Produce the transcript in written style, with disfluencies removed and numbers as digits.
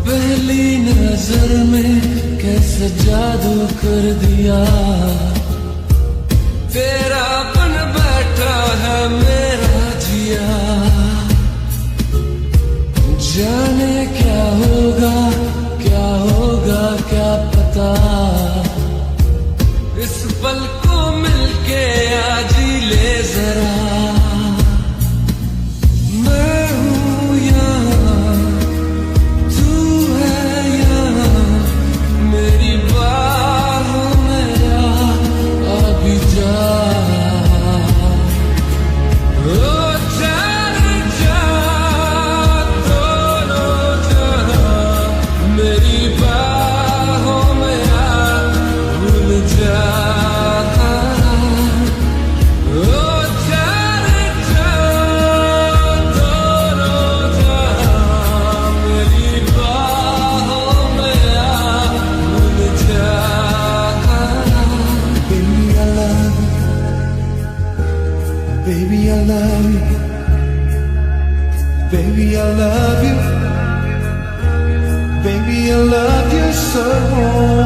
पहली नजर में कैसे जादू कर दिया, तेरा बन बैठा है मेरा जिया। जाने क्या होगा क्या पता, इस पल को मिलके आज ही ले जरा। मैं हूँ यहाँ, तू है यहाँ, मेरी बाहों में आ भी जा। ओ जाने जा, दोनों जहाँ, मेरी बाहों में आ भूल जा। Baby, I love you. Baby, I love you. Baby, I love you so.